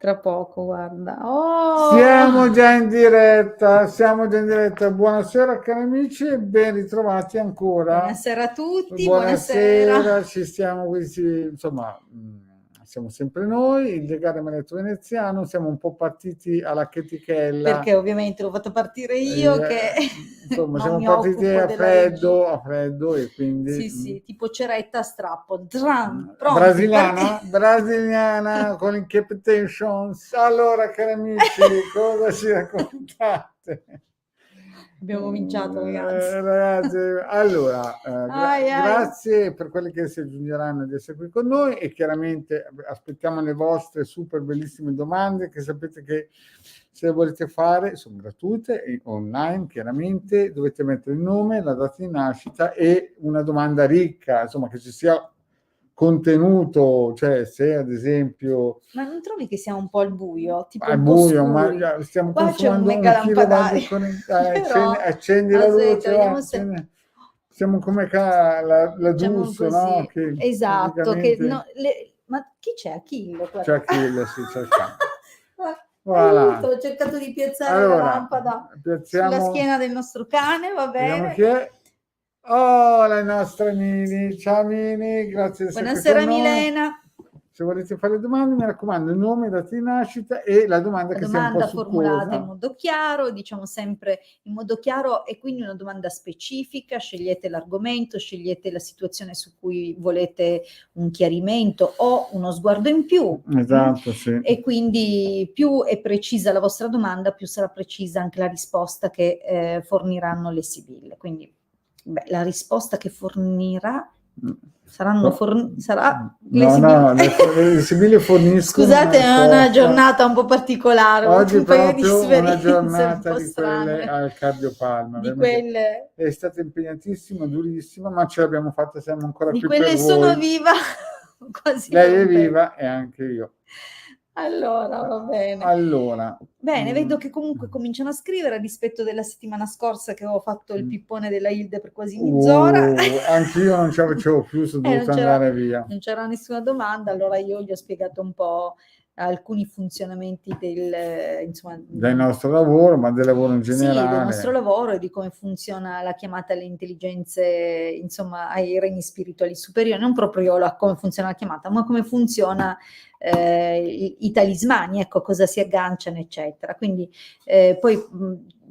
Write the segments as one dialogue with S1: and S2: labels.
S1: Tra poco, guarda. Oh!
S2: Siamo già in diretta. Buonasera cari amici e ben ritrovati ancora.
S1: Buonasera a tutti,
S2: Buonasera, ci stiamo questi, insomma, siamo sempre noi, il legale maletto veneziano, siamo un po' partiti alla chetichella.
S1: Perché ovviamente l'ho fatto partire io che
S2: insomma,
S1: non
S2: siamo
S1: mi
S2: partiti
S1: occupo
S2: a
S1: della regia.
S2: freddo e quindi...
S1: Sì, tipo ceretta a strappo. Pronti,
S2: Brasiliana con Incapitations. Allora, cari amici, cosa ci raccontate?
S1: Abbiamo cominciato, ragazzi.
S2: Ragazzi, allora,
S1: Ai.
S2: grazie per quelli che si aggiungeranno di essere qui con noi e chiaramente aspettiamo le vostre super bellissime domande che sapete che se le volete fare sono gratuite e online, chiaramente dovete mettere il nome, la data di nascita e una domanda ricca, insomma che ci sia contenuto, cioè se ad esempio...
S1: Ma non trovi che siamo un po' al buio? Tipo
S2: Al
S1: un po'
S2: buio,
S1: scuri?
S2: ma stiamo
S1: Qua c'è un
S2: consumando
S1: mega
S2: un kilowatt
S1: lampadario.
S2: di corrente.
S1: Però,
S2: Accendi la
S1: aspetta,
S2: luce, va,
S1: vediamo se...
S2: siamo come la
S1: Facciamo
S2: D'Urso, no?
S1: così.
S2: Che
S1: Esatto, che
S2: praticamente
S1: no, ma chi c'è? Achille?
S2: c'è
S1: Guarda.
S2: Achille, sì, c'è il cane.
S1: Aiuto,
S2: Voilà.
S1: ho cercato di piazzare la
S2: Allora,
S1: lampada sulla
S2: piazziamo,
S1: schiena del nostro cane, va
S2: vediamo
S1: bene.
S2: chi è. Oh, la nostra Mini. Ciao Mini, grazie di essere qui con
S1: Buonasera
S2: noi.
S1: Milena.
S2: Se volete fare domande, mi raccomando, il nome, data di nascita e la domanda
S1: La
S2: che sia un po'
S1: domanda formulata in
S2: succosa.
S1: modo chiaro, diciamo sempre in modo chiaro e quindi una domanda specifica, scegliete l'argomento, scegliete la situazione su cui volete un chiarimento o uno sguardo in più.
S2: Esatto, sì.
S1: E quindi più è precisa la vostra domanda, più sarà precisa anche la risposta che forniranno le sibille. Quindi la risposta che fornirà sarà le sibille.
S2: Le sibille forniscono.
S1: Scusate, è una giornata un po' particolare, ho avuto
S2: Oggi
S1: un paio di
S2: proprio una
S1: esperienze un
S2: giornata
S1: po'
S2: di quelle
S1: strane.
S2: al cardiopalma,
S1: Di
S2: veramente
S1: quelle,
S2: è stata impegnatissima, durissima, ma ce l'abbiamo fatta, siamo ancora
S1: di
S2: qui per
S1: quelle sono
S2: voi.
S1: viva, quasi
S2: Lei è
S1: non vedo.
S2: viva e anche io.
S1: Allora, va bene.
S2: Allora,
S1: Bene, vedo che comunque cominciano a scrivere a dispetto della settimana scorsa che ho fatto il pippone della Hilde per quasi mezz'ora.
S2: anche io non ce la facevo più, sono dovuto andare via.
S1: Non c'era nessuna domanda, allora io gli ho spiegato un po' alcuni funzionamenti
S2: Del nostro lavoro, ma del lavoro in generale.
S1: Sì, del nostro lavoro e di come funziona la chiamata alle intelligenze, insomma, ai regni spirituali superiori, non proprio come funziona la chiamata, ma come funziona i talismani, ecco, cosa si agganciano, eccetera. Quindi poi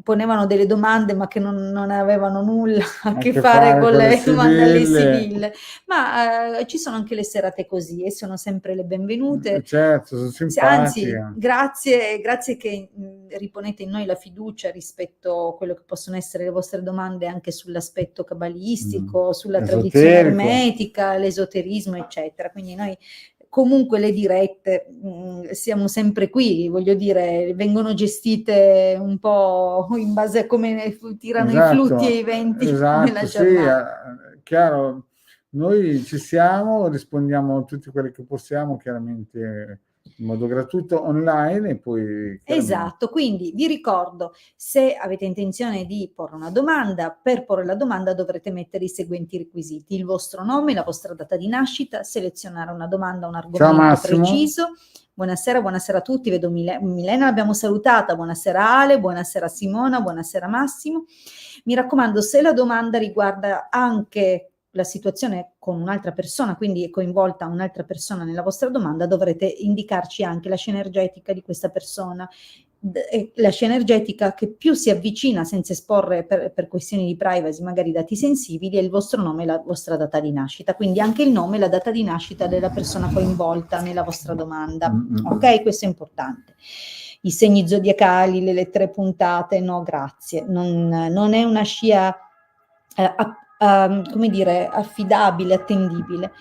S1: ponevano delle domande ma che non avevano nulla a che fare con le domande alle sibille, ma ci sono anche le serate così e sono sempre le benvenute.
S2: Certo, sono simpatiche.
S1: Anzi, grazie che riponete in noi la fiducia rispetto a quello che possono essere le vostre domande anche sull'aspetto cabalistico, sulla tradizione ermetica, l'esoterismo, eccetera. Quindi noi comunque le dirette siamo sempre qui, voglio dire, vengono gestite un po' in base a come tirano i flutti e i venti nella giornata.
S2: Sì, chiaro, noi ci siamo, rispondiamo a tutti quelli che possiamo, chiaramente in modo gratuito online e poi...
S1: Esatto, quindi vi ricordo, se avete intenzione di porre una domanda, per porre la domanda dovrete mettere i seguenti requisiti: il vostro nome, la vostra data di nascita, selezionare una domanda, un argomento preciso. Buonasera a tutti, vedo Milena l'abbiamo salutata, buonasera Ale, buonasera Simona, buonasera Massimo. Mi raccomando, se la domanda riguarda anche la situazione con un'altra persona, quindi è coinvolta un'altra persona nella vostra domanda, dovrete indicarci anche la scena energetica di questa persona, la scena energetica che più si avvicina senza esporre per questioni di privacy magari dati sensibili è il vostro nome e la vostra data di nascita, quindi anche il nome e la data di nascita della persona coinvolta nella vostra domanda. Ok, questo è importante. I segni zodiacali, le lettere puntate, no grazie, non è una scia come dire, affidabile, attendibile.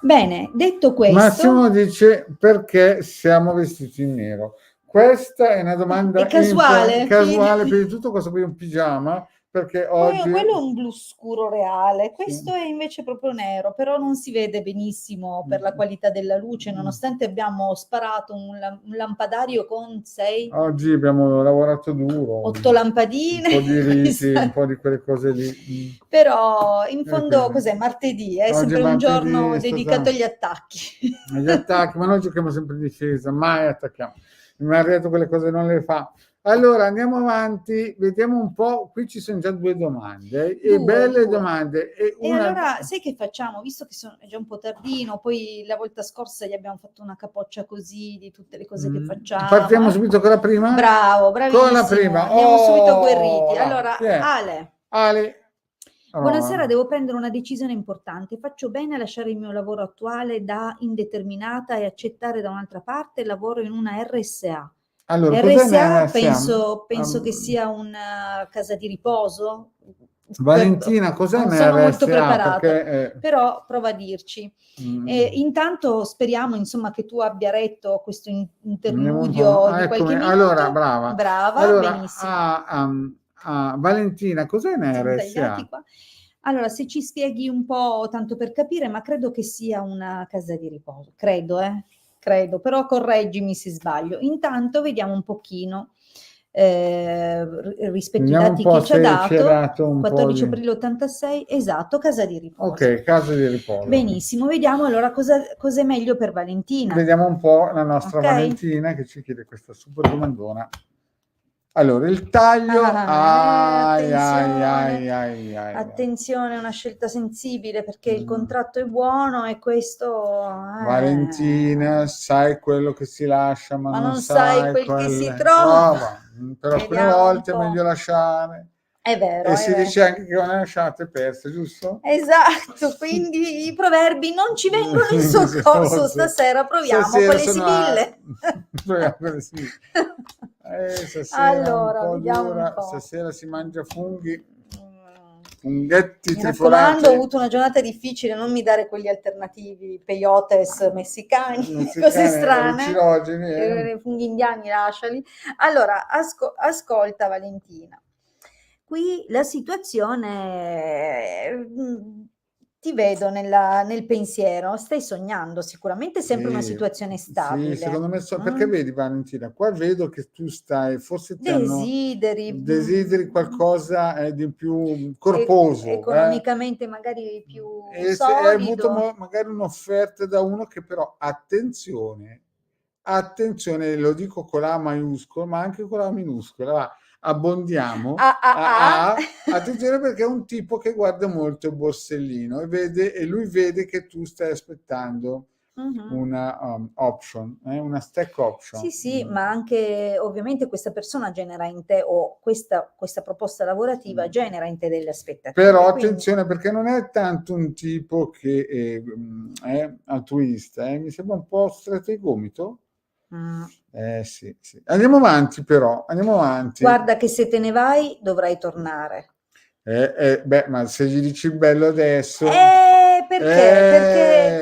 S1: Bene, detto questo...
S2: Massimo dice perché siamo vestiti in nero. Questa è una domanda
S1: casuale,
S2: prima di tutto cosa vuoi un pigiama? perché oggi...
S1: Quello è un blu scuro reale,
S2: Sì.
S1: questo è invece proprio nero, però non si vede benissimo per la qualità della luce, nonostante abbiamo sparato un lampadario con 6,
S2: Oggi abbiamo lavorato duro,
S1: 8 lampadine.
S2: un po' di riti,
S1: questa-
S2: un po' di quelle cose lì.
S1: Però in fondo
S2: quindi,
S1: cos'è? Martedì, è
S2: oggi
S1: sempre un
S2: martedì
S1: giorno
S2: è stato-
S1: dedicato agli attacchi.
S2: Gli attacchi, ma noi giochiamo sempre in difesa, mai attacchiamo. Il Marietto quelle cose non le fa. Allora andiamo avanti, vediamo un po'. Qui ci sono già 2 domande, e belle
S1: Due.
S2: domande.
S1: E allora, sai che facciamo? Visto che è già un po' tardino, poi la volta scorsa gli abbiamo fatto una capoccia così di tutte le cose che facciamo.
S2: Partiamo subito con la prima?
S1: Bravo, bravissimo.
S2: Con la prima.
S1: Andiamo subito agguerriti.
S2: Bravo.
S1: Allora,
S2: Chi è?
S1: Ale.
S2: Ale.
S1: Buonasera, devo prendere una decisione importante. Faccio bene a lasciare il mio lavoro attuale da indeterminata e accettare da un'altra parte lavoro in una RSA.
S2: Allora, cos'è una
S1: RSA penso che sia una casa di riposo.
S2: Valentina, cos'è
S1: Non
S2: una
S1: sono molto
S2: RSA?
S1: preparata,
S2: Perché,
S1: però prova a dirci. Intanto speriamo insomma che tu abbia retto questo interludio di qualche minuto.
S2: Allora, brava.
S1: Brava,
S2: allora,
S1: benissimo.
S2: Valentina, cos'è una
S1: Siamo
S2: RSA?
S1: tagliati qua. Allora, se ci spieghi un po', tanto per capire, ma credo che sia una casa di riposo, credo, però correggimi se sbaglio. Intanto vediamo un pochino rispetto ai
S2: Vediamo
S1: dati
S2: un po'
S1: che ci ha
S2: se ci ha
S1: dato,
S2: dato un po'
S1: 14
S2: di...
S1: aprile 86, esatto, casa di riposo.
S2: Ok, casa di riposo.
S1: Benissimo, vediamo allora cosa è meglio per Valentina.
S2: Vediamo un po' la nostra
S1: Ok.
S2: Valentina che ci chiede questa super domandona. Allora, il taglio...
S1: Attenzione, è una scelta sensibile perché il contratto è buono e questo...
S2: Valentina, sai quello che si lascia, ma non
S1: sai quel che si trova.
S2: Per alcune volte è meglio lasciare.
S1: È vero.
S2: E si dice anche che una lasciata è persa, giusto?
S1: Esatto, quindi i proverbi non ci vengono in soccorso stasera, proviamo con le sibille.
S2: Proviamo con le sibille. Stasera
S1: Allora,
S2: un po'
S1: vediamo
S2: dura,
S1: un po'.
S2: stasera si mangia funghetti
S1: Mi
S2: trifolati.
S1: raccomando, ho avuto una giornata difficile, non mi dare quegli alternativi, peyotes messicani, cose strane, funghi indiani lasciali. Allora, ascolta Valentina, qui la situazione, ti vedo nel pensiero, stai sognando, sicuramente sempre una situazione stabile.
S2: Sì, secondo me perché vedi Valentina, qua vedo che tu stai, forse desideri qualcosa di più corposo.
S1: Economicamente magari più solido.
S2: Hai avuto magari un'offerta da uno che però, attenzione, lo dico con la maiuscola, ma anche con la minuscola, va. Abbondiamo attenzione perché è un tipo che guarda molto il borsellino e lui vede che tu stai aspettando una option, una stack option.
S1: Sì, ma anche ovviamente questa persona genera in te, o questa proposta lavorativa genera in te delle aspettative.
S2: Però attenzione, perché non è tanto un tipo che è altruista, mi sembra un po' stretto di gomito. Sì. Andiamo avanti.
S1: Guarda che se te ne vai dovrai tornare.
S2: Ma se gli dici il bello adesso...
S1: Perché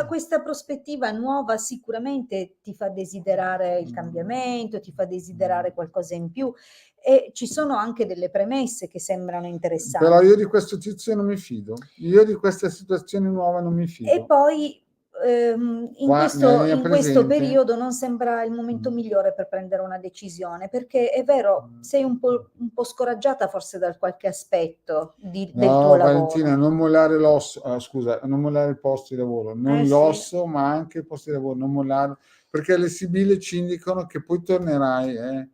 S1: questa prospettiva nuova sicuramente ti fa desiderare il cambiamento, ti fa desiderare qualcosa in più, e ci sono anche delle premesse che sembrano interessanti.
S2: Però io di questo tizio non mi fido, io di questa situazione nuova non mi fido.
S1: E poi in questo periodo non sembra il momento migliore per prendere una decisione, perché è vero, sei un po' scoraggiata forse da qualche aspetto del tuo lavoro.
S2: Valentina, non mollare l'osso, non mollare il posto di lavoro, non l'osso, ma anche il posto di lavoro, non mollarlo, perché le sibille ci indicano che poi tornerai.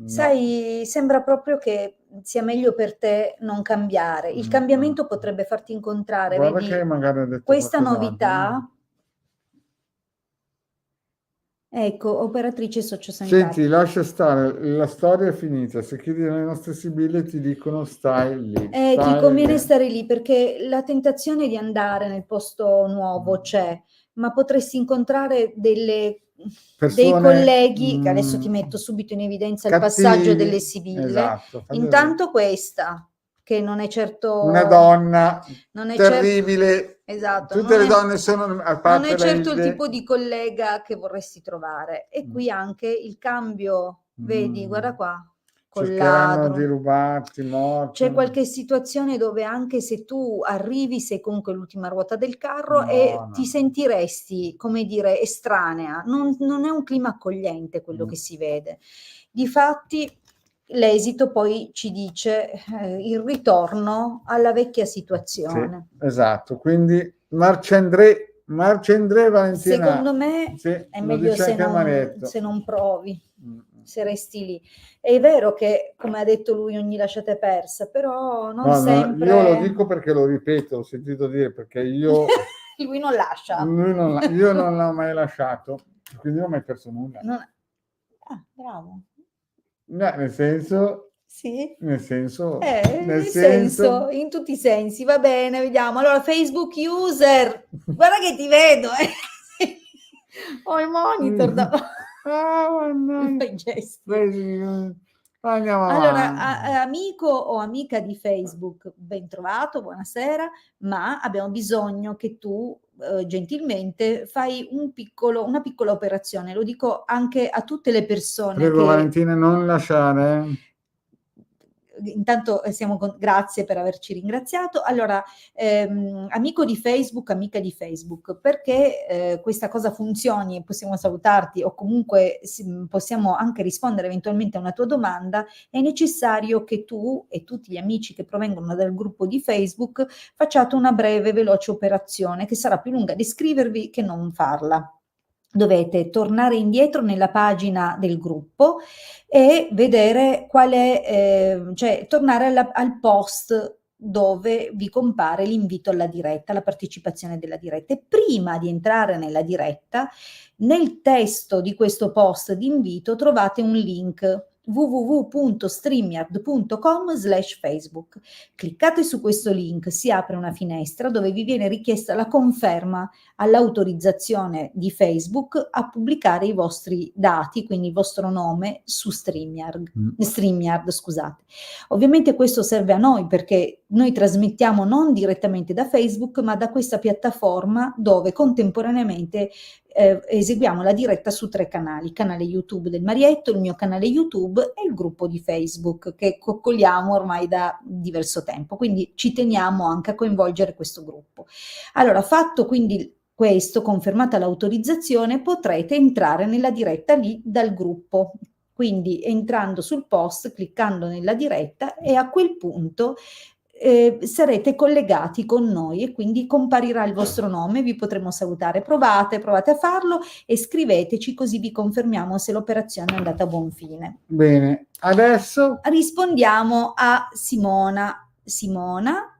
S1: Sai, sembra proprio che sia meglio per te non cambiare. Il cambiamento potrebbe farti incontrare, vedi,
S2: che magari ha detto
S1: questa novità. Ecco, operatrice sociosanitaria.
S2: Senti, lascia stare, la storia è finita. Se chiedi le nostre sibille ti dicono stai lì.
S1: Ti conviene stare lì, perché la tentazione di andare nel posto nuovo c'è, ma potresti incontrare dei colleghi, che adesso ti metto subito in evidenza il passaggio delle sibille.
S2: Esatto,
S1: intanto questa, che non è certo
S2: una donna terribile.
S1: Esatto,
S2: tutte le donne sono, a parte
S1: non è certo il tipo di collega che vorresti trovare. E qui anche il cambio, vedi, guarda qua, col
S2: cercheranno
S1: ladro.
S2: di rubarti,
S1: C'è
S2: morti.
S1: qualche situazione dove anche se tu arrivi sei comunque l'ultima ruota del carro
S2: No,
S1: e
S2: no,
S1: ti
S2: no.
S1: sentiresti, come dire, estranea. Non è un clima accogliente quello
S2: Mm.
S1: che si vede. Difatti l'esito poi ci dice il ritorno alla vecchia
S2: Sì,
S1: situazione.
S2: esatto. Quindi Marc-André Valentina.
S1: Secondo me
S2: Sì,
S1: è
S2: lo
S1: meglio
S2: dice anche il Marietto.
S1: se non provi,
S2: Mm.
S1: se resti lì. È vero che, come ha detto lui, ogni lasciata è persa, però non
S2: No,
S1: sempre...
S2: io lo dico perché lo ripeto, ho sentito dire, perché io,
S1: Lui non lascia.
S2: io non l'ho mai lasciato, quindi non ho mai perso nulla.
S1: Ah, bravo.
S2: No, nel senso,
S1: Sì?
S2: nel senso,
S1: Nel senso, in tutti i sensi, va bene, vediamo. Allora, Facebook user, guarda che ti vedo, Ho il monitor da...
S2: mannaggia.
S1: Fai gesti.
S2: Andiamo
S1: Allora,
S2: avanti.
S1: amico o amica di Facebook, ben trovato, buonasera, ma abbiamo bisogno che tu gentilmente fai una piccola operazione. Lo dico anche a tutte le persone
S2: Prego
S1: che...
S2: Valentina, non lasciare.
S1: Intanto grazie per averci ringraziato. Allora, amico di Facebook, amica di Facebook, perché questa cosa funzioni e possiamo salutarti o comunque possiamo anche rispondere eventualmente a una tua domanda, è necessario che tu e tutti gli amici che provengono dal gruppo di Facebook facciate una breve, veloce operazione che sarà più lunga di scrivervi che non farla. Dovete tornare indietro nella pagina del gruppo e vedere cioè tornare al post dove vi compare l'invito alla diretta, la partecipazione della diretta. E prima di entrare nella diretta, nel testo di questo post di invito trovate un link www.streamyard.com/Facebook. Cliccate su questo link, si apre una finestra dove vi viene richiesta la conferma all'autorizzazione di Facebook a pubblicare i vostri dati, quindi il vostro nome su StreamYard, scusate. Ovviamente questo serve a noi perché noi trasmettiamo non direttamente da Facebook, ma da questa piattaforma dove contemporaneamente eseguiamo la diretta su 3 canali: il canale YouTube del Marietto, il mio canale YouTube e il gruppo di Facebook che coccoliamo ormai da diverso tempo, quindi ci teniamo anche a coinvolgere questo gruppo. Allora, fatto quindi questo, confermata l'autorizzazione, potrete entrare nella diretta lì dal gruppo. Quindi entrando sul post, cliccando nella diretta e a quel punto sarete collegati con noi e quindi comparirà il vostro nome, vi potremo salutare. Provate a farlo e scriveteci così vi confermiamo se l'operazione è andata a buon fine.
S2: Bene, adesso
S1: rispondiamo a Simona. Simona,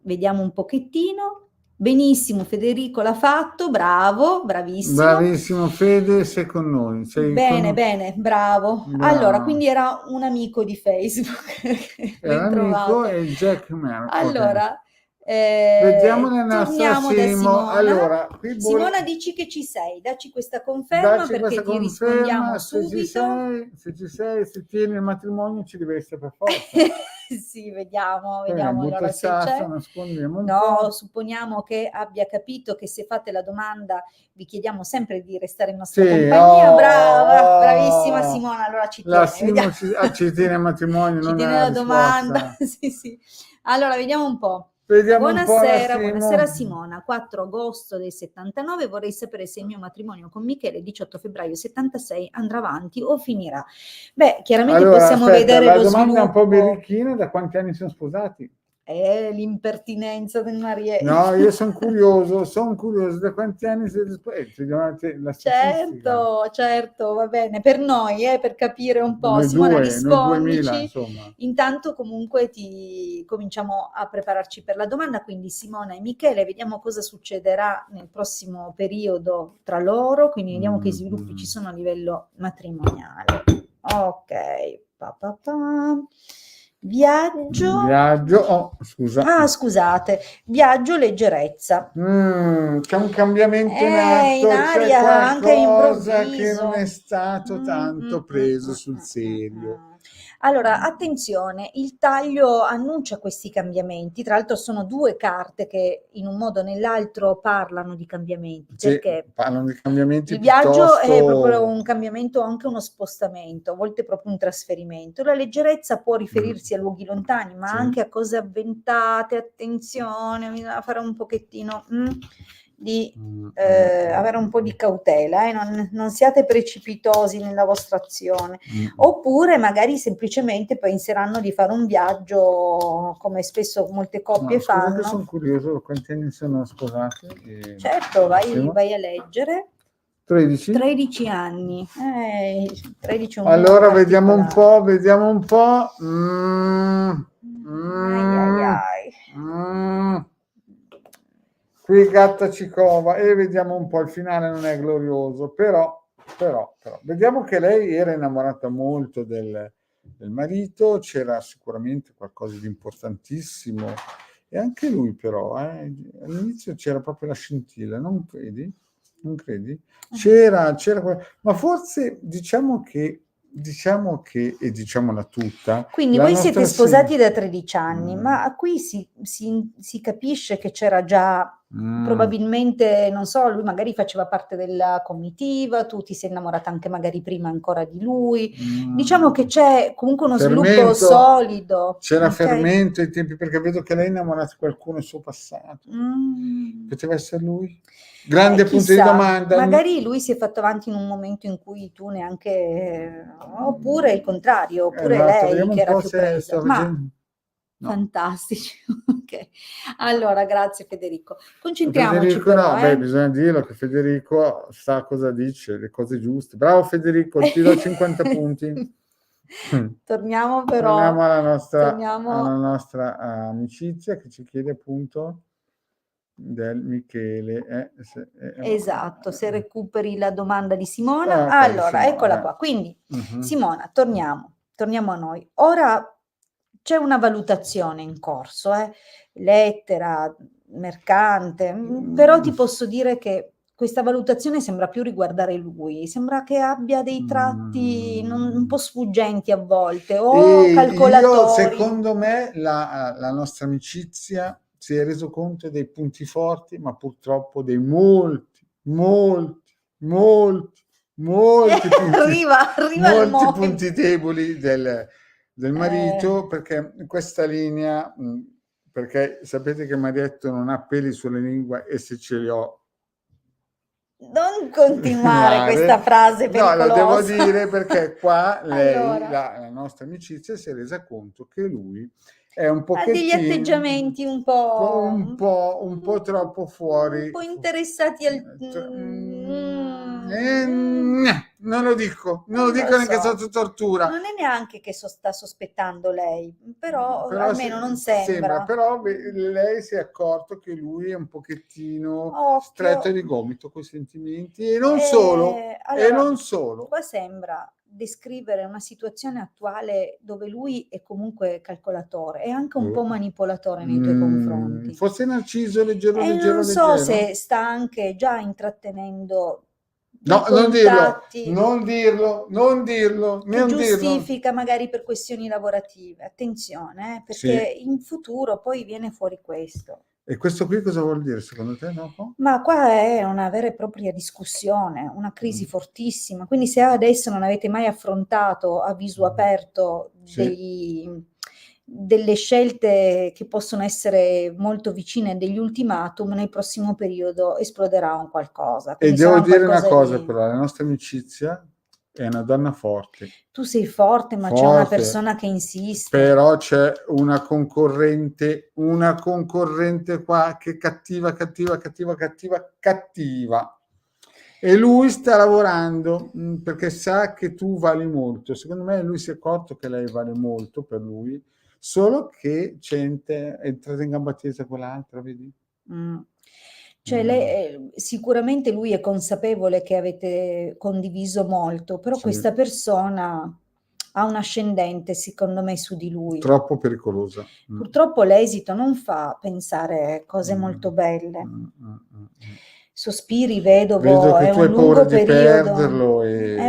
S1: vediamo un pochettino. Benissimo, Federico l'ha fatto, bravo, bravissimo.
S2: Bravissimo Fede, sei con noi.
S1: Bene, bene, bravo. Allora, quindi era un amico di Facebook.
S2: Era amico e Jack Merck.
S1: Allora,
S2: vediamo la nostra
S1: torniamo da Simona.
S2: Allora,
S1: Simona, dici che ci sei, dacci questa conferma perché ti rispondiamo subito.
S2: Se ci sei, se tieni il matrimonio ci devi essere per forza.
S1: Sì, vediamo
S2: allora se c'è.
S1: No, supponiamo che abbia capito che se fate la domanda vi chiediamo sempre di restare in nostra compagnia. Brava, bravissima Simona, allora ci tiene.
S2: Ci tiene il matrimonio,
S1: ci tiene la domanda. Sì. Allora, vediamo un po'. Buonasera Simona, 4 agosto del 79, vorrei sapere se il mio matrimonio con Michele 18 febbraio 76 andrà avanti o finirà. Beh, chiaramente possiamo vedere lo sviluppo. La domanda
S2: è un po' birichina, da quanti anni sono sposati?
S1: L'impertinenza del Marietto.
S2: No, io sono curioso, da quanti anni siete sposati?
S1: Certo, va bene, per noi, per capire un po'. Simona, rispondici. Intanto comunque cominciamo a prepararci per la domanda, quindi Simona e Michele, vediamo cosa succederà nel prossimo periodo tra loro, quindi vediamo che sviluppi ci sono a livello matrimoniale. Ok, Viaggio, scusa. Scusate, viaggio, leggerezza.
S2: C'è un cambiamento in atto,
S1: in aria,
S2: c'è
S1: anche
S2: qualcosa
S1: improvviso.
S2: che non è stato tanto preso sul serio.
S1: Allora, attenzione, il taglio annuncia questi cambiamenti, tra l'altro sono 2 carte che in un modo o nell'altro parlano di cambiamenti,
S2: Sì,
S1: perché
S2: parlano di cambiamenti
S1: il viaggio è proprio
S2: piuttosto...
S1: un cambiamento, anche uno spostamento, a volte proprio un trasferimento. La leggerezza può riferirsi a luoghi lontani, ma
S2: Sì.
S1: anche a cose avventate, attenzione, bisogna fare un pochettino di avere un po' di cautela, non siate precipitosi nella vostra azione. Oppure magari semplicemente penseranno di fare un viaggio, come spesso molte coppie
S2: No, scusa che
S1: fanno.
S2: sono curioso, quanti anni sono sposati?
S1: Certo, vai a leggere.
S2: 13?
S1: 13 anni. 13 è un
S2: Allora
S1: numero
S2: vediamo un
S1: particolare.
S2: po', vediamo un po'.
S1: Ai ai ai.
S2: Qui gatta ci cova e vediamo un po', il finale non è glorioso, però, vediamo che lei era innamorata molto del marito, c'era sicuramente qualcosa di importantissimo e anche lui però, all'inizio c'era proprio la scintilla, non credi? Non credi? C'era, ma forse diciamo che, e diciamola tutta,
S1: Quindi
S2: la
S1: voi siete
S2: nostra
S1: sposati da 13 anni,
S2: Mm.
S1: ma qui si capisce che c'era già, probabilmente, non so, lui magari faceva parte della comitiva, tu ti sei innamorata anche magari prima ancora di lui. Diciamo che c'è comunque uno sviluppo
S2: Fermento,
S1: solido.
S2: c'era
S1: ok?
S2: fermento ai tempi, perché vedo che lei è innamorata di qualcuno nel suo passato. Poteva essere lui? Grande punto di
S1: Chissà,
S2: domanda.
S1: magari lui si è fatto avanti in un momento in cui tu neanche, oppure il contrario, oppure
S2: Esatto,
S1: lei
S2: vediamo
S1: che
S2: un
S1: era
S2: po'
S1: più
S2: se
S1: presa.
S2: sto
S1: Ma
S2: facendo... No.
S1: fantastici. Ok. Allora, grazie Federico. Concentriamoci
S2: Federico,
S1: però,
S2: no, beh, bisogna dirlo che Federico sa cosa dice, le cose giuste. Bravo Federico, ti do 50 punti.
S1: Torniamo
S2: Torniamo
S1: però,
S2: alla nostra
S1: torniamo,
S2: amicizia che ci chiede appunto del Michele.
S1: esatto, se recuperi la domanda di Simona.
S2: Ok,
S1: Allora,
S2: Simona,
S1: eccola
S2: dai.
S1: qua. Quindi, Simona, torniamo a noi. Ora c'è una valutazione in corso, lettera, mercante, però ti posso dire che questa valutazione sembra più riguardare lui, sembra che abbia dei tratti un po' sfuggenti a volte, o
S2: E io,
S1: calcolatori.
S2: secondo me, la nostra amicizia si è reso conto dei punti forti, ma purtroppo dei molti
S1: Arriva il
S2: punti deboli del marito, perché questa linea, perché sapete che Marietto non ha peli sulla lingua e se ce li ho...
S1: Non continuare questa frase
S2: No, lo devo
S1: pericolosa.
S2: dire perché qua lei,
S1: Allora,
S2: la nostra amicizia, si è resa conto che lui è un
S1: ha degli
S2: pochettino,
S1: atteggiamenti un po',
S2: un po' troppo fuori.
S1: un po' interessati al...
S2: Non lo dico, non lo
S1: non
S2: dico
S1: lo
S2: neanche
S1: so.
S2: sotto tortura.
S1: Non è neanche che sta sospettando lei, però
S2: Però
S1: almeno non
S2: sembra,
S1: sembra.
S2: però lei si è accorto che lui è un pochettino
S1: Occhio.
S2: stretto di gomito con i sentimenti e non solo,
S1: Allora, qua sembra descrivere una situazione attuale dove lui è comunque calcolatore e anche un po' manipolatore nei tuoi confronti.
S2: Forse Narciso, leggero,
S1: E non so se sta anche già intrattenendo dei
S2: No, non
S1: contatti
S2: non dirlo,
S1: che giustifica magari per questioni lavorative. Attenzione, perché
S2: Sì.
S1: in futuro poi viene fuori questo.
S2: E questo qui cosa vuol dire secondo te, dopo?
S1: Ma qua è una vera e propria discussione, una crisi fortissima. Quindi se adesso non avete mai affrontato a viso aperto delle scelte che possono essere molto vicine a degli ultimatum, nel prossimo periodo esploderà un qualcosa.
S2: E
S1: Quindi
S2: devo
S1: sarà un
S2: dire una
S1: qualcosa
S2: cosa
S1: di...
S2: però, la nostra amicizia è una donna forte.
S1: Tu sei forte, ma c'è una persona che insiste.
S2: Però c'è una concorrente qua che cattiva. E lui sta lavorando perché sa che tu vali molto. Secondo me lui si è accorto che lei vale molto per lui, solo che è entrata in gamba tesa quell'altra, vedi?
S1: Cioè lei, sicuramente lui è consapevole che avete condiviso molto, però questa persona ha un ascendente, secondo me, su di lui.
S2: Troppo pericolosa.
S1: Purtroppo l'esito non fa pensare cose molto belle. sospiri,
S2: Vedo
S1: vedovo,
S2: che
S1: è
S2: tu
S1: un
S2: hai paura
S1: lungo
S2: di
S1: periodo,
S2: perderlo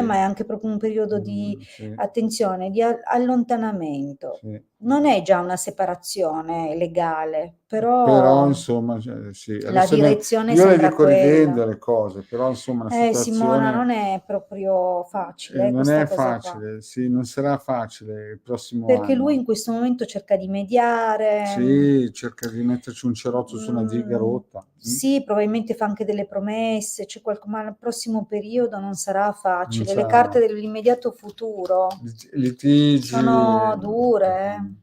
S1: ma è
S2: e
S1: anche proprio un periodo di
S2: sì,
S1: attenzione, di allontanamento.
S2: sì.
S1: Non è già una separazione legale,
S2: Però
S1: però
S2: insomma, cioè, sì,
S1: la
S2: adesso
S1: direzione
S2: io le
S1: sembra
S2: dico
S1: quella.
S2: ridendo le cose, però insomma la
S1: Simona, non
S2: situazione
S1: è proprio facile,
S2: non
S1: questa
S2: è
S1: cosa qua,
S2: facile, sì, non sarà facile il prossimo
S1: perché lui
S2: anno.
S1: in questo momento cerca di mediare.
S2: Sì, cerca di metterci un cerotto su una diga
S1: Mm,
S2: rotta.
S1: sì, probabilmente fa anche delle promesse, c'è ma nel prossimo periodo non sarà
S2: Non
S1: facile. Le
S2: sarà.
S1: carte dell'immediato futuro
S2: Litigi.
S1: sono dure.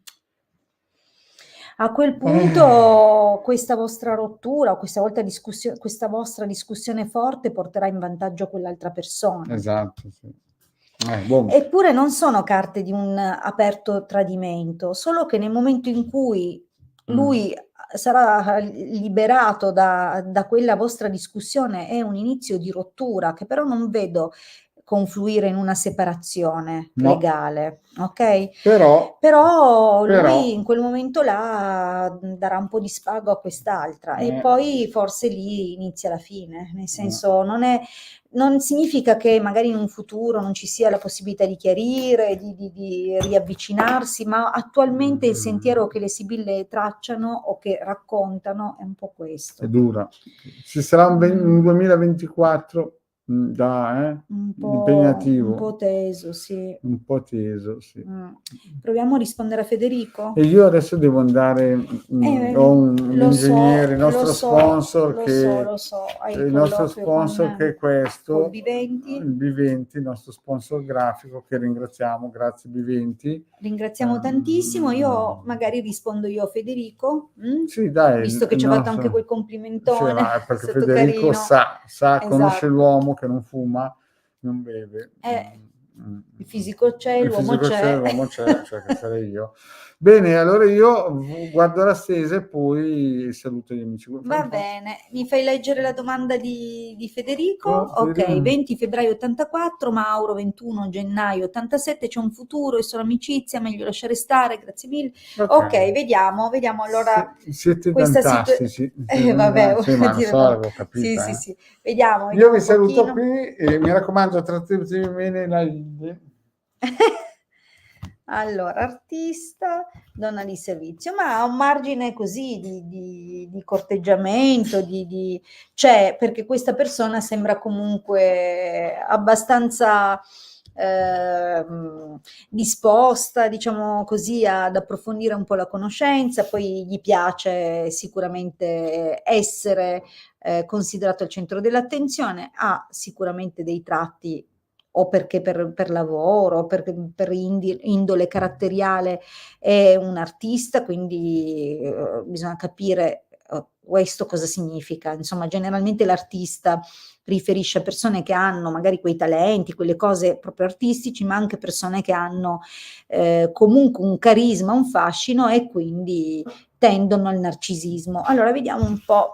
S1: A quel
S2: Eh,
S1: punto questa vostra rottura, questa vostra discussione forte porterà in vantaggio quell'altra persona.
S2: esatto, sì. Boh.
S1: Eppure non sono carte di un aperto tradimento, solo che nel momento in cui
S2: Mm.
S1: lui sarà liberato da quella vostra discussione, è un inizio di rottura che però non vedo confluire in una separazione
S2: No,
S1: legale, ok?
S2: però,
S1: Però lui
S2: però,
S1: in quel momento là darà un po' di spago a quest'altra e
S2: eh,
S1: poi forse lì inizia la fine, nel
S2: eh,
S1: senso non significa che magari in un futuro non ci sia la possibilità di chiarire, di riavvicinarsi, ma attualmente il sentiero che le sibille tracciano o che raccontano è un po'
S2: è
S1: questo.
S2: dura. Ci sarà un
S1: Mm,
S2: 2024
S1: un
S2: impegnativo,
S1: po' teso, sì.
S2: un po' teso, sì.
S1: Mm. Proviamo a rispondere a
S2: E
S1: Federico?
S2: io adesso devo andare, ho un ingegnere, il nostro sponsor
S1: Lo
S2: che
S1: so, hai il colloquio
S2: è
S1: col
S2: questo,
S1: Viventi.
S2: il B20, il nostro sponsor grafico, che ringraziamo, grazie B20.
S1: Ringraziamo tantissimo. Io
S2: Ehm,
S1: magari rispondo io a Federico,
S2: sì, dai,
S1: visto che
S2: il
S1: ci ha fatto anche
S2: nostro,
S1: quel
S2: sì,
S1: complimentone,
S2: ma è
S1: è
S2: perché
S1: stato
S2: Federico
S1: carino.
S2: sa, conosce
S1: Esatto.
S2: l'uomo che non fuma, non beve.
S1: Il fisico c'è,
S2: Il
S1: l'uomo
S2: fisico c'è,
S1: c'è.
S2: l'uomo c'è, cioè che sarei io. Bene, allora io guardo la stesa e poi saluto gli amici. Fai
S1: Va
S2: un po'.
S1: bene, mi fai leggere la domanda di Federico? Ok,
S2: Federico.
S1: 20 febbraio 84, Mauro 21 gennaio 87, c'è un futuro e solo amicizia, meglio lasciare stare, grazie mille.
S2: Ok.
S1: Ok, vediamo allora
S2: Siete
S1: questa situazione.
S2: fantastici.
S1: Vabbè,
S2: Sì,
S1: voglio
S2: ma lo
S1: dire,
S2: so, l'avevo capita,
S1: sì,
S2: eh.
S1: sì,
S2: Io
S1: vediamo
S2: vi
S1: un
S2: saluto
S1: pochino.
S2: qui e mi raccomando, trattetevi bene la Lille.
S1: Allora, artista, donna di servizio, ma ha un margine così di corteggiamento, cioè, perché questa persona sembra comunque abbastanza disposta, diciamo così, ad approfondire un po' la conoscenza, poi gli piace sicuramente essere considerato al centro dell'attenzione, ha sicuramente dei tratti o perché per lavoro, o per indole caratteriale è un artista, quindi bisogna capire questo cosa significa. Insomma, generalmente l'artista riferisce a persone che hanno magari quei talenti, quelle cose proprio artistici, ma anche persone che hanno comunque un carisma, un fascino e quindi tendono al narcisismo. Allora, vediamo un po',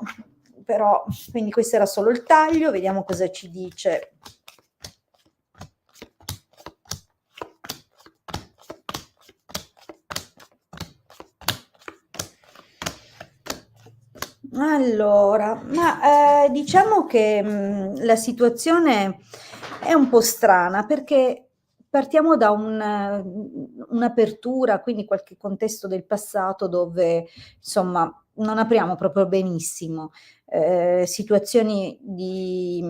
S1: però, quindi questo era solo il taglio, vediamo cosa ci dice. Allora, ma diciamo che la situazione è un po' strana perché partiamo da un'apertura, quindi qualche contesto del passato dove insomma non apriamo proprio benissimo, situazioni di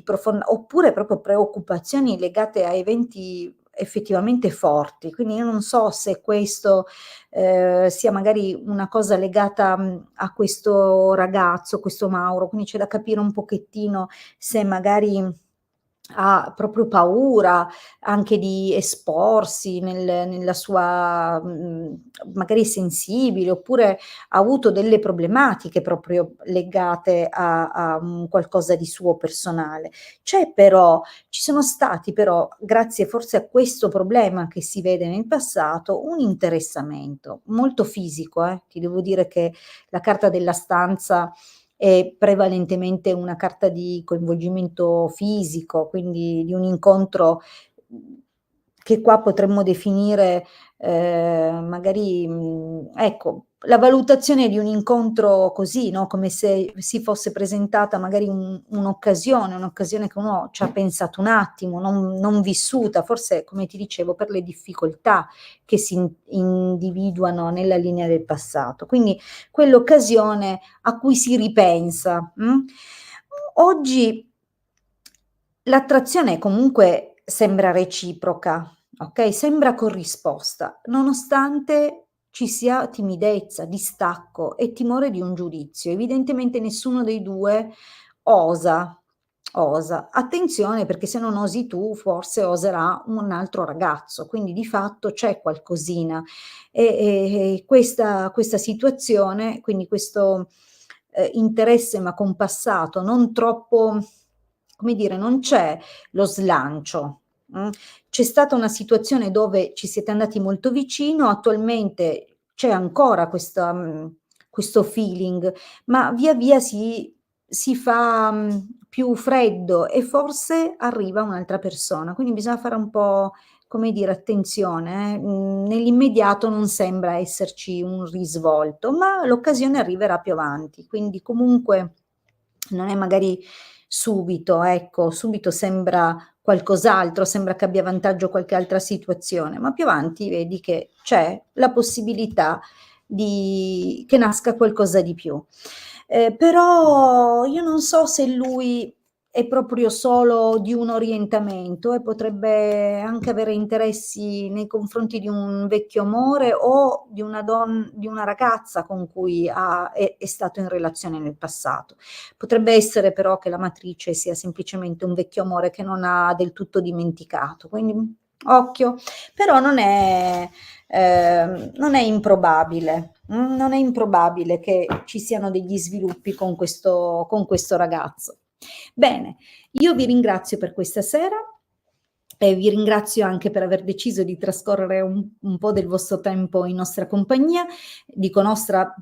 S1: profonda, oppure proprio preoccupazioni legate a eventi effettivamente forti. Quindi io non so se questo sia magari una cosa legata a questo ragazzo, questo Mauro, quindi c'è da capire un pochettino se magari ha proprio paura anche di esporsi nella sua magari è sensibile, oppure ha avuto delle problematiche proprio legate a un qualcosa di suo personale. Ci sono stati però, grazie forse a questo problema che si vede nel passato, un interessamento molto fisico, ti devo dire che la carta della stanza è prevalentemente una carta di coinvolgimento fisico, quindi di un incontro che qua potremmo definire magari, ecco, la valutazione di un incontro così, no? Come se si fosse presentata magari un'occasione che uno ci ha pensato un attimo, non vissuta, forse come ti dicevo per le difficoltà che si individuano nella linea del passato. Quindi quell'occasione a cui si ripensa. Oggi l'attrazione comunque sembra reciproca, ok? Sembra corrisposta, nonostante ci sia timidezza, distacco e timore di un giudizio. Evidentemente nessuno dei due osa. Attenzione, perché se non osi tu, forse oserà un altro ragazzo, quindi di fatto c'è qualcosina. E questa situazione, quindi questo interesse ma compassato, non troppo, come dire, non c'è lo slancio. C'è stata una situazione dove ci siete andati molto vicino, attualmente c'è ancora questo feeling, ma via via si fa più freddo e forse arriva un'altra persona, quindi bisogna fare un po', come dire, attenzione. Nell'immediato non sembra esserci un risvolto, ma l'occasione arriverà più avanti, quindi comunque non è magari subito, ecco, subito sembra qualcos'altro, sembra che abbia vantaggio qualche altra situazione, ma più avanti vedi che c'è la possibilità che nasca qualcosa di più. Però io non so se lui è proprio solo di un orientamento e potrebbe anche avere interessi nei confronti di un vecchio amore o di una ragazza con cui è stato in relazione nel passato. Potrebbe essere però che la matrice sia semplicemente un vecchio amore che non ha del tutto dimenticato, quindi occhio, però non è improbabile. Non è improbabile che ci siano degli sviluppi con questo ragazzo. Bene, io vi ringrazio per questa sera e vi ringrazio anche per aver deciso di trascorrere un po' del vostro tempo in nostra compagnia. Dico nostra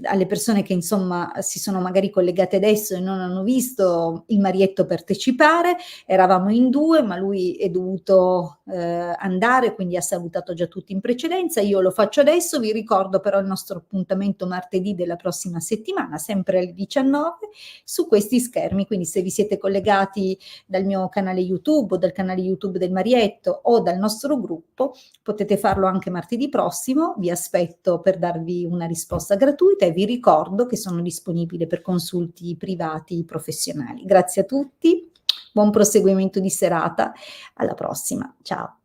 S1: alle persone che insomma si sono magari collegate adesso e non hanno visto il Marietto partecipare. Eravamo in 2, ma lui è dovuto andare, quindi ha salutato già tutti in precedenza. Io lo faccio adesso, vi ricordo però il nostro appuntamento martedì della prossima settimana, sempre alle 19, su questi schermi, quindi se vi siete collegati dal mio canale YouTube o dal canale YouTube del Marietto o dal nostro gruppo, potete farlo anche martedì prossimo. Vi aspetto per darvi una risposta gratuita e vi ricordo che sono disponibile per consulti privati professionali. Grazie a tutti, buon proseguimento di serata, alla prossima, ciao.